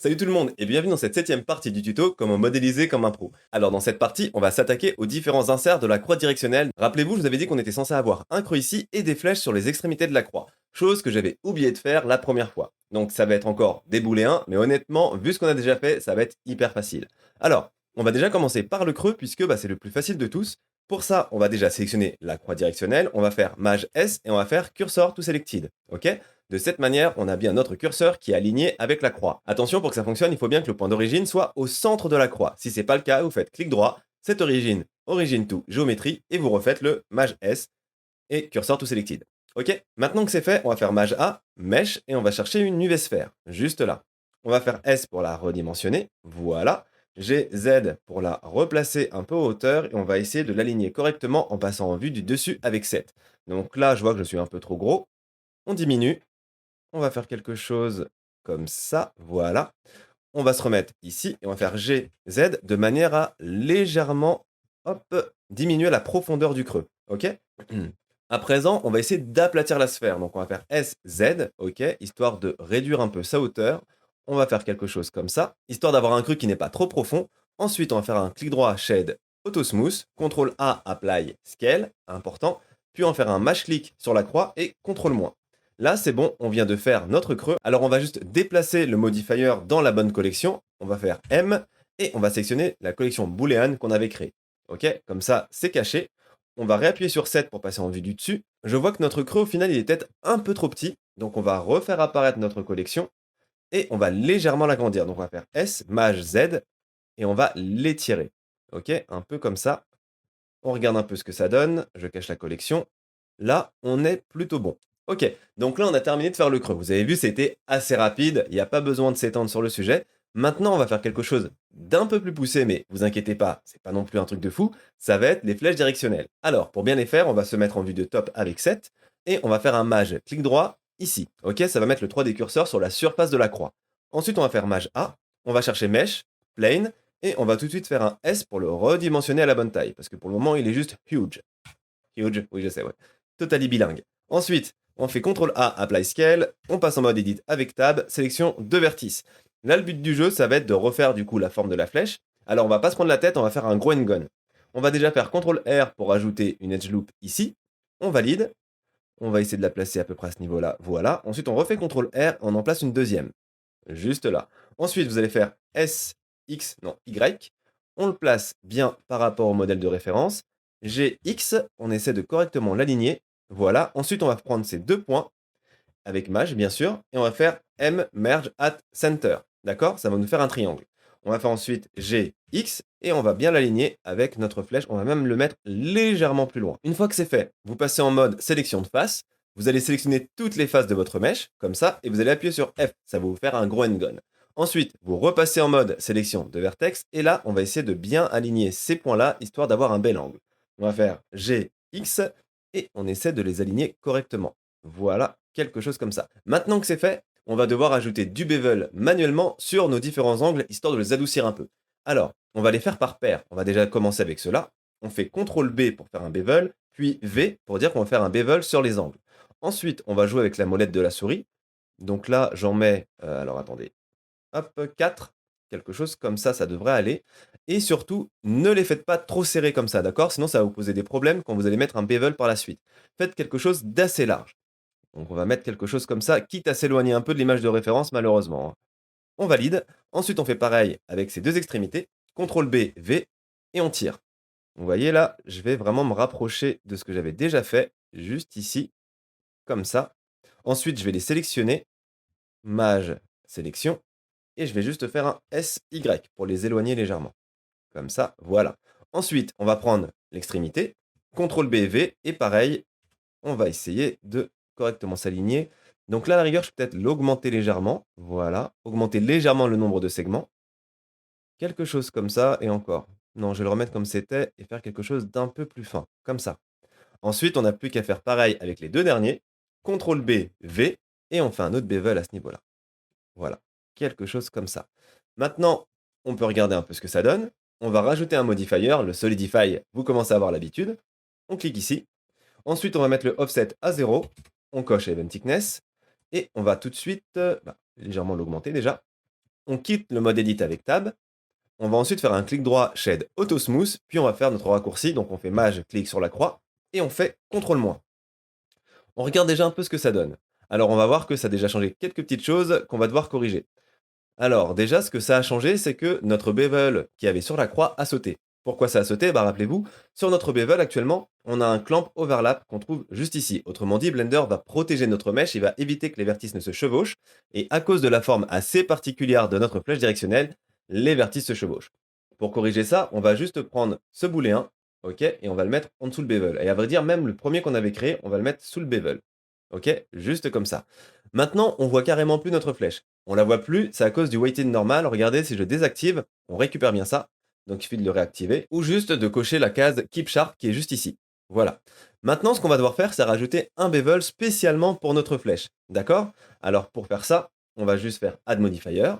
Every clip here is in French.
Salut tout le monde et bienvenue dans cette septième partie du tuto comment modéliser comme un pro. Alors dans cette partie, on va s'attaquer aux différents inserts de la croix directionnelle. Rappelez-vous, je vous avais dit qu'on était censé avoir un creux ici et des flèches sur les extrémités de la croix. Chose que j'avais oublié de faire la première fois. Donc ça va être encore des boulets 1, mais honnêtement, vu ce qu'on a déjà fait, ça va être hyper facile. Alors, on va déjà commencer par le creux puisque c'est le plus facile de tous. Pour ça, on va déjà sélectionner la croix directionnelle, on va faire Maj S et on va faire Cursor to Selected. Ok? De cette manière, on a bien notre curseur qui est aligné avec la croix. Attention, pour que ça fonctionne, il faut bien que le point d'origine soit au centre de la croix. Si ce n'est pas le cas, vous faites clic droit, cette origine, origin to géométrie, et vous refaites le Maj S et cursor to selected. Ok, maintenant que c'est fait, on va faire Maj A, Mesh, et on va chercher une UV-sphère, juste là. On va faire S pour la redimensionner, voilà. G, Z pour la replacer un peu en hauteur, et on va essayer de l'aligner correctement en passant en vue du dessus avec 7. Donc là, je vois que je suis un peu trop gros. On diminue, on va faire quelque chose comme ça, voilà. On va se remettre ici et on va faire G, Z de manière à légèrement, hop, diminuer la profondeur du creux, ok? À présent, on va essayer d'aplatir la sphère. Donc on va faire S, Z, ok, histoire de réduire un peu sa hauteur. On va faire quelque chose comme ça, histoire d'avoir un creux qui n'est pas trop profond. Ensuite, on va faire un clic droit, Shade, Auto Smooth, CTRL A, Apply, Scale, important. Puis on va faire un Mash click sur la croix et CTRL moins. Là, c'est bon, on vient de faire notre creux. Alors, on va juste déplacer le modifier dans la bonne collection. On va faire M et on va sélectionner la collection Boolean qu'on avait créée. Ok, comme ça, c'est caché. On va réappuyer sur 7 pour passer en vue du dessus. Je vois que notre creux, au final, il est peut-être un peu trop petit. Donc, on va refaire apparaître notre collection et on va légèrement l'agrandir. Donc, on va faire S, Maj, Z et on va l'étirer. Ok, un peu comme ça. On regarde un peu ce que ça donne. Je cache la collection. Là, on est plutôt bon. Ok, donc là, on a terminé de faire le creux. Vous avez vu, c'était assez rapide. Il n'y a pas besoin de s'étendre sur le sujet. Maintenant, on va faire quelque chose d'un peu plus poussé, mais vous inquiétez pas, c'est pas non plus un truc de fou. Ça va être les flèches directionnelles. Alors, pour bien les faire, on va se mettre en vue de top avec 7 et on va faire un maj clic droit ici. Ok, ça va mettre le 3D curseur sur la surface de la croix. Ensuite, on va faire maj A. On va chercher mesh, plane, et on va tout de suite faire un S pour le redimensionner à la bonne taille, parce que pour le moment, il est juste huge. Huge, oui, je sais, ouais. Totally bilingue. Ensuite, on fait CTRL A, Apply Scale, on passe en mode Edit avec Tab, sélection de vertices. Là, le but du jeu, ça va être de refaire du coup la forme de la flèche. Alors, on va pas se prendre la tête, on va faire un grow and gun. On va déjà faire CTRL R pour ajouter une edge loop ici. On valide. On va essayer de la placer à peu près à ce niveau-là. Voilà. Ensuite, on refait CTRL R, on en place une deuxième. Juste là. Ensuite, vous allez faire S, X, non, Y. On le place bien par rapport au modèle de référence. G, X, on essaie de correctement l'aligner. Voilà. Ensuite, on va prendre ces deux points, avec Maj, bien sûr, et on va faire M, Merge, at Center. D'accord? Ça va nous faire un triangle. On va faire ensuite G, X, et on va bien l'aligner avec notre flèche. On va même le mettre légèrement plus loin. Une fois que c'est fait, vous passez en mode sélection de face. Vous allez sélectionner toutes les faces de votre mèche, comme ça, et vous allez appuyer sur F. Ça va vous faire un grow and gun. Ensuite, vous repassez en mode sélection de vertex, et là, on va essayer de bien aligner ces points-là, histoire d'avoir un bel angle. On va faire G, X, et on essaie de les aligner correctement. Voilà, quelque chose comme ça. Maintenant que c'est fait, on va devoir ajouter du bevel manuellement sur nos différents angles, histoire de les adoucir un peu. Alors, on va les faire par paire. On va déjà commencer avec cela. On fait CTRL B pour faire un bevel, puis V pour dire qu'on va faire un bevel sur les angles. Ensuite, on va jouer avec la molette de la souris. Donc là, j'en mets, alors attendez, hop, 4, quelque chose comme ça devrait aller. Et surtout, ne les faites pas trop serrés comme ça, d'accord? Sinon, ça va vous poser des problèmes quand vous allez mettre un bevel par la suite. Faites quelque chose d'assez large. Donc on va mettre quelque chose comme ça, quitte à s'éloigner un peu de l'image de référence malheureusement, hein. On valide. Ensuite, on fait pareil avec ces deux extrémités. CTRL B, V, et on tire. Vous voyez là, je vais vraiment me rapprocher de ce que j'avais déjà fait, juste ici, comme ça. Ensuite, je vais les sélectionner. Maj, sélection. Et je vais juste faire un SY pour les éloigner légèrement. Comme ça, voilà. Ensuite, on va prendre l'extrémité. CTRL B, V, et pareil, on va essayer de correctement s'aligner. Donc là, à la rigueur, je peux peut-être l'augmenter légèrement. Voilà, augmenter légèrement le nombre de segments. Quelque chose comme ça, et encore. Non, je vais le remettre comme c'était et faire quelque chose d'un peu plus fin, comme ça. Ensuite, on n'a plus qu'à faire pareil avec les deux derniers. CTRL B, V, et on fait un autre bevel à ce niveau-là. Voilà, quelque chose comme ça. Maintenant, on peut regarder un peu ce que ça donne. On va rajouter un modifier, le Solidify, vous commencez à avoir l'habitude. On clique ici. Ensuite, on va mettre le offset à 0. On coche Event Thickness. Et on va tout de suite légèrement l'augmenter déjà. On quitte le mode Edit avec Tab. On va ensuite faire un clic droit Shade Auto Smooth, puis on va faire notre raccourci. Donc on fait Maj, clic sur la croix, et on fait CTRL-. On regarde déjà un peu ce que ça donne. Alors on va voir que ça a déjà changé quelques petites choses qu'on va devoir corriger. Alors déjà, ce que ça a changé, c'est que notre bevel qui avait sur la croix a sauté. Pourquoi ça a sauté? Bah rappelez-vous, sur notre bevel actuellement, on a un clamp overlap qu'on trouve juste ici. Autrement dit, Blender va protéger notre mèche, il va éviter que les vertices ne se chevauchent, et à cause de la forme assez particulière de notre flèche directionnelle, les vertices se chevauchent. Pour corriger ça, on va juste prendre ce booléen, ok, et on va le mettre en dessous le bevel. Et à vrai dire, même le premier qu'on avait créé, on va le mettre sous le bevel. Ok, juste comme ça. Maintenant, on voit carrément plus notre flèche. On la voit plus, c'est à cause du weighted normal. Regardez, si je désactive, on récupère bien ça. Donc il suffit de le réactiver. Ou juste de cocher la case Keep Sharp qui est juste ici. Voilà. Maintenant, ce qu'on va devoir faire, c'est rajouter un bevel spécialement pour notre flèche. D'accord? Alors pour faire ça, on va juste faire Add Modifier,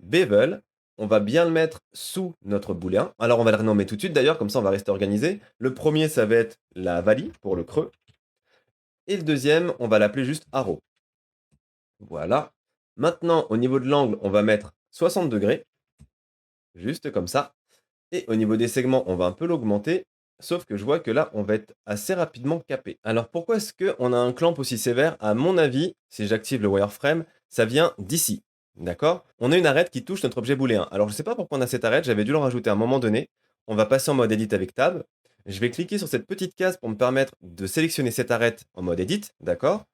Bevel. On va bien le mettre sous notre booléen. Alors on va le renommer tout de suite d'ailleurs, comme ça on va rester organisé. Le premier, ça va être la valley pour le creux. Et le deuxième, on va l'appeler juste arrow. Voilà. Maintenant, au niveau de l'angle, on va mettre 60 degrés, juste comme ça. Et au niveau des segments, on va un peu l'augmenter, sauf que je vois que là, on va être assez rapidement capé. Alors pourquoi est-ce qu'on a un clamp aussi sévère? À mon avis, si j'active le wireframe, ça vient d'ici. D'accord? On a une arête qui touche notre objet booléen. Alors je ne sais pas pourquoi on a cette arête, j'avais dû le rajouter à un moment donné. On va passer en mode Edit avec Tab. Je vais cliquer sur cette petite case pour me permettre de sélectionner cette arête en mode Edit. D'accord?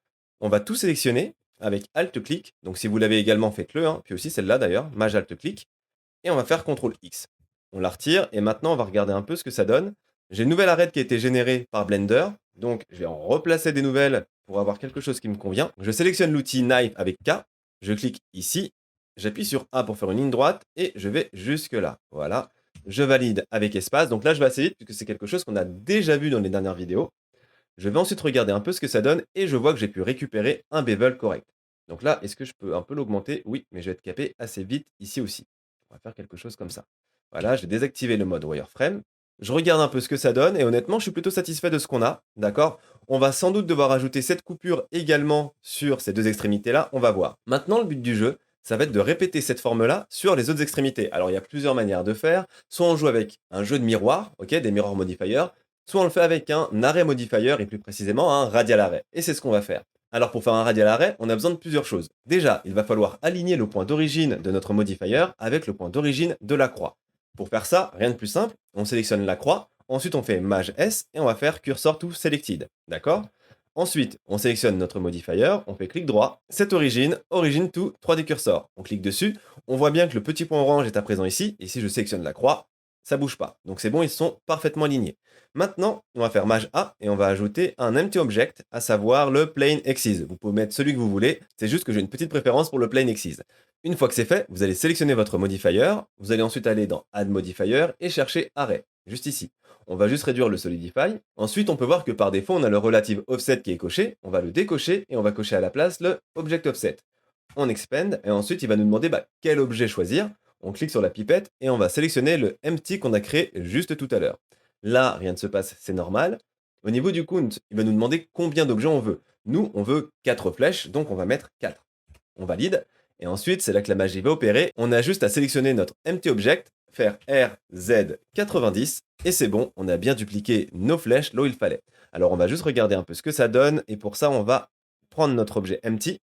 On va tout sélectionner avec Alt-Clic. Donc si vous l'avez également, faites-le. Hein. Puis aussi celle-là d'ailleurs, Maj Alt-Clic. Et on va faire CTRL-X. On la retire et maintenant on va regarder un peu ce que ça donne. J'ai une nouvelle arête qui a été générée par Blender. Donc je vais en replacer des nouvelles pour avoir quelque chose qui me convient. Je sélectionne l'outil Knife avec K. Je clique ici. J'appuie sur A pour faire une ligne droite et je vais jusque là. Voilà. Je valide avec espace. Donc là, je vais assez vite puisque c'est quelque chose qu'on a déjà vu dans les dernières vidéos. Je vais ensuite regarder un peu ce que ça donne et je vois que j'ai pu récupérer un bevel correct. Donc là, est-ce que je peux un peu l'augmenter? Oui, mais je vais être capé assez vite ici aussi. On va faire quelque chose comme ça. Voilà, j'ai désactivé le mode wireframe. Je regarde un peu ce que ça donne et honnêtement, je suis plutôt satisfait de ce qu'on a. D'accord? On va sans doute devoir ajouter cette coupure également sur ces deux extrémités-là. On va voir. Maintenant, le but du jeu, ça va être de répéter cette forme-là sur les autres extrémités. Alors, il y a plusieurs manières de faire. Soit on joue avec un jeu de miroirs, ok, des mirror modifiers, soit on le fait avec un array modifier et plus précisément un radial array. Et c'est ce qu'on va faire. Alors pour faire un radial array, on a besoin de plusieurs choses. Déjà, il va falloir aligner le point d'origine de notre modifier avec le point d'origine de la croix. Pour faire ça, rien de plus simple, on sélectionne la croix, ensuite on fait Maj S et on va faire Cursor to Selected. D'accord? Ensuite, on sélectionne notre modifier, on fait clic droit, Set Origin, Origin to 3D Cursor. On clique dessus, on voit bien que le petit point orange est à présent ici, et si je sélectionne la croix, ça bouge pas. Donc c'est bon, ils sont parfaitement alignés. Maintenant, on va faire Maj A et on va ajouter un empty object, à savoir le plane axis. Vous pouvez mettre celui que vous voulez, c'est juste que j'ai une petite préférence pour le plane axis. Une fois que c'est fait, vous allez sélectionner votre modifier, vous allez ensuite aller dans Add Modifier et chercher Array, juste ici. On va juste réduire le Solidify. Ensuite, on peut voir que par défaut, on a le Relative Offset qui est coché. On va le décocher et on va cocher à la place le Object Offset. On expand et ensuite, il va nous demander quel objet choisir. On clique sur la pipette et on va sélectionner le empty qu'on a créé juste tout à l'heure. Là, rien ne se passe, c'est normal. Au niveau du count, il va nous demander combien d'objets on veut. Nous, on veut 4 flèches, donc on va mettre 4. On valide. Et ensuite, c'est là que la magie va opérer. On a juste à sélectionner notre empty object, faire RZ90, et c'est bon, on a bien dupliqué nos flèches là où il fallait. Alors on va juste regarder un peu ce que ça donne, et pour ça, on va prendre notre objet empty,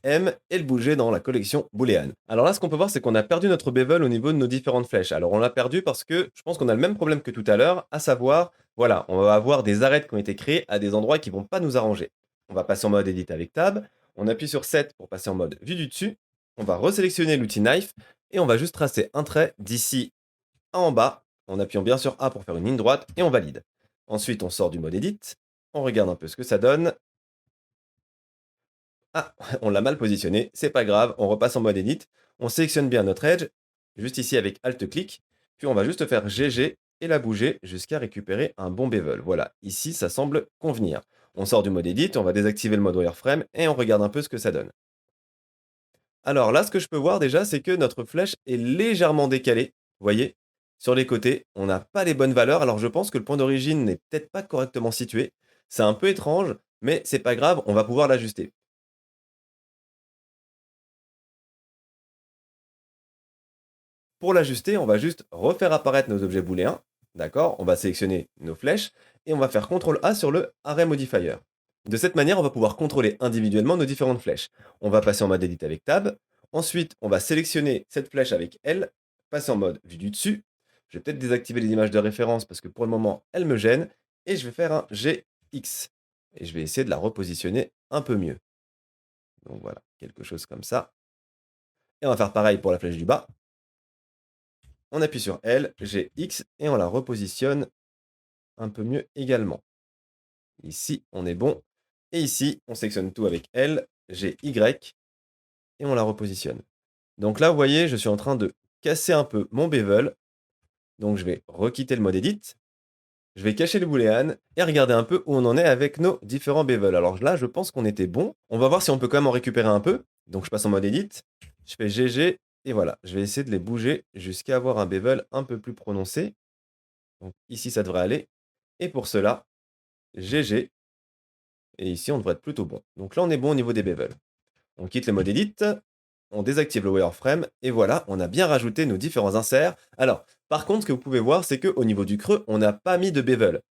M, et le bouger dans la collection boolean. Alors là, ce qu'on peut voir, c'est qu'on a perdu notre bevel au niveau de nos différentes flèches. Alors on l'a perdu parce que je pense qu'on a le même problème que tout à l'heure, à savoir, voilà, on va avoir des arêtes qui ont été créées à des endroits qui vont pas nous arranger. On va passer en mode Edit avec Tab, on appuie sur 7 pour passer en mode vue du dessus, on va resélectionner l'outil Knife, et on va juste tracer un trait d'ici à en bas, en appuyant bien sur A pour faire une ligne droite, et on valide. Ensuite, on sort du mode Edit, on regarde un peu ce que ça donne. Ah, on l'a mal positionné, c'est pas grave, on repasse en mode Edit, on sélectionne bien notre edge, juste ici avec Alt-clic, puis on va juste faire GG et la bouger jusqu'à récupérer un bon bevel. Voilà, ici ça semble convenir. On sort du mode Edit, on va désactiver le mode wireframe et on regarde un peu ce que ça donne. Alors là, ce que je peux voir déjà, c'est que notre flèche est légèrement décalée. Vous voyez, sur les côtés, on n'a pas les bonnes valeurs. Alors je pense que le point d'origine n'est peut-être pas correctement situé. C'est un peu étrange, mais c'est pas grave, on va pouvoir l'ajuster. Pour l'ajuster, on va juste refaire apparaître nos objets booléens, d'accord? On va sélectionner nos flèches et on va faire CTRL A sur le Array Modifier. De cette manière, on va pouvoir contrôler individuellement nos différentes flèches. On va passer en mode Edit avec Tab. Ensuite, on va sélectionner cette flèche avec L, passer en mode Vue du dessus. Je vais peut-être désactiver les images de référence parce que pour le moment, elles me gênent. Et je vais faire un GX. Et je vais essayer de la repositionner un peu mieux. Donc voilà, quelque chose comme ça. Et on va faire pareil pour la flèche du bas. On appuie sur L, GX et on la repositionne un peu mieux également. Ici, on est bon. Et ici, on sélectionne tout avec L, GY et on la repositionne. Donc là, vous voyez, je suis en train de casser un peu mon bevel. Donc je vais requitter le mode Edit. Je vais cacher le boolean et regarder un peu où on en est avec nos différents bevels. Alors là, je pense qu'on était bon. On va voir si on peut quand même en récupérer un peu. Donc je passe en mode Edit. Je fais GG et voilà. Je vais essayer de les bouger jusqu'à avoir un bevel un peu plus prononcé. Donc ici, ça devrait aller. Et pour cela, GG. Et ici, on devrait être plutôt bon. Donc là, on est bon au niveau des bevels. On quitte le mode Edit. On désactive le wireframe et voilà, on a bien rajouté nos différents inserts. Alors, par contre, ce que vous pouvez voir, c'est qu'au niveau du creux, on n'a pas mis de bevel.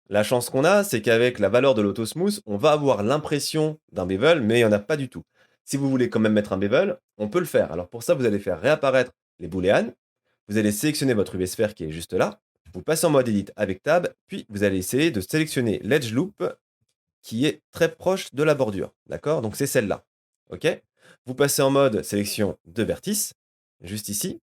La chance qu'on a, c'est qu'avec la valeur de l'autosmooth, on va avoir l'impression d'un bevel, mais il n'y en a pas du tout. Si vous voulez quand même mettre un bevel, on peut le faire. Alors pour ça, vous allez faire réapparaître les booleans. Vous allez sélectionner votre UV sphère qui est juste là. Vous passez en mode Edit avec Tab, puis vous allez essayer de sélectionner l'Edge Loop qui est très proche de la bordure. D'accord? Donc c'est celle-là. OK? Vous passez en mode sélection de vertices, juste ici.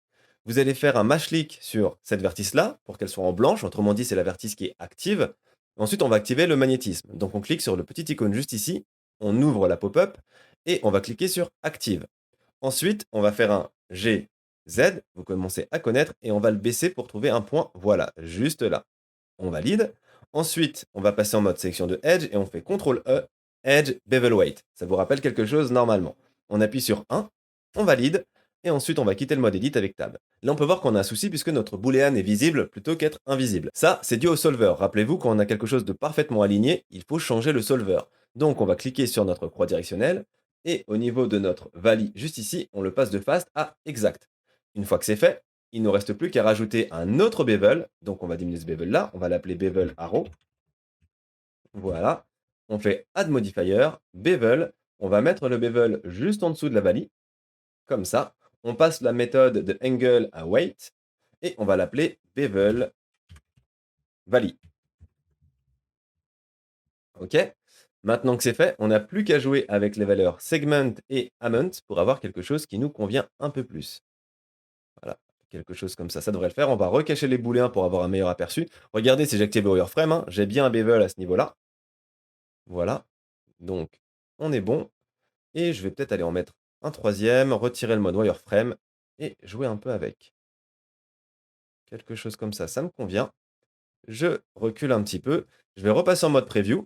Vous allez faire un match click sur cette vertice-là pour qu'elle soit en blanche. Autrement dit, c'est la vertice qui est active. Ensuite, on va activer le magnétisme. Donc on clique sur le petit icône juste ici. On ouvre la pop-up et on va cliquer sur Active. Ensuite, on va faire un G, Z. Vous commencez à connaître et on va le baisser pour trouver un point. Voilà, juste là. On valide. Ensuite, on va passer en mode sélection de Edge et on fait CTRL E, Edge Bevel Weight. Ça vous rappelle quelque chose normalement. On appuie sur 1, on valide, et ensuite on va quitter le mode Edit avec Tab. Là, on peut voir qu'on a un souci puisque notre boolean est visible plutôt qu'être invisible. Ça, c'est dû au solver. Rappelez-vous, quand on a quelque chose de parfaitement aligné, il faut changer le solver. Donc, on va cliquer sur notre croix directionnelle, et au niveau de notre value juste ici, on le passe de fast à exact. Une fois que c'est fait, il ne nous reste plus qu'à rajouter un autre bevel. Donc on va diminuer ce bevel là, on va l'appeler bevel arrow. Voilà. On fait add modifier, bevel. On va mettre le bevel juste en dessous de la value. Comme ça. On passe la méthode de angle à weight. Et on va l'appeler bevel value. OK? Maintenant que c'est fait, on n'a plus qu'à jouer avec les valeurs segment et amount pour avoir quelque chose qui nous convient un peu plus. Voilà, quelque chose comme ça devrait le faire. On va recacher les booléens pour avoir un meilleur aperçu. Regardez si j'active le wireframe, hein, j'ai bien un bevel à ce niveau-là. Voilà, donc on est bon. Et je vais peut-être aller en mettre un troisième, retirer le mode wireframe et jouer un peu avec. Quelque chose comme ça me convient. Je recule un petit peu. Je vais repasser en mode preview.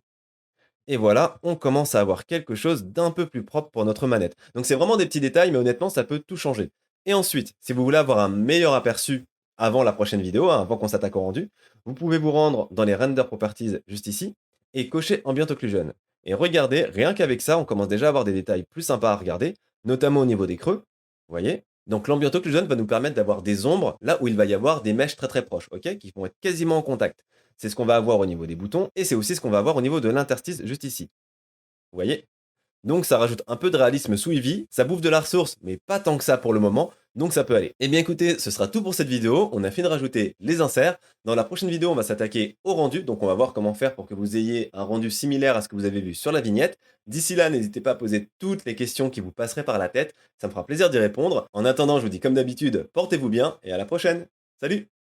Et voilà, on commence à avoir quelque chose d'un peu plus propre pour notre manette. Donc c'est vraiment des petits détails, mais honnêtement, ça peut tout changer. Et ensuite, si vous voulez avoir un meilleur aperçu avant la prochaine vidéo, hein, avant qu'on s'attaque au rendu, vous pouvez vous rendre dans les Render Properties juste ici et cocher Ambient Occlusion. Et regardez, rien qu'avec ça, on commence déjà à avoir des détails plus sympas à regarder, notamment au niveau des creux. Vous voyez? Donc l'Ambient Occlusion va nous permettre d'avoir des ombres là où il va y avoir des mèches très très proches, ok, qui vont être quasiment en contact. C'est ce qu'on va avoir au niveau des boutons et c'est aussi ce qu'on va avoir au niveau de l'interstice juste ici. Vous voyez? Donc ça rajoute un peu de réalisme sous Eevee, ça bouffe de la ressource, mais pas tant que ça pour le moment, donc ça peut aller. Eh bien écoutez, ce sera tout pour cette vidéo, on a fini de rajouter les inserts. Dans la prochaine vidéo, on va s'attaquer au rendu, donc on va voir comment faire pour que vous ayez un rendu similaire à ce que vous avez vu sur la vignette. D'ici là, n'hésitez pas à poser toutes les questions qui vous passeraient par la tête, ça me fera plaisir d'y répondre. En attendant, je vous dis comme d'habitude, portez-vous bien et à la prochaine. Salut!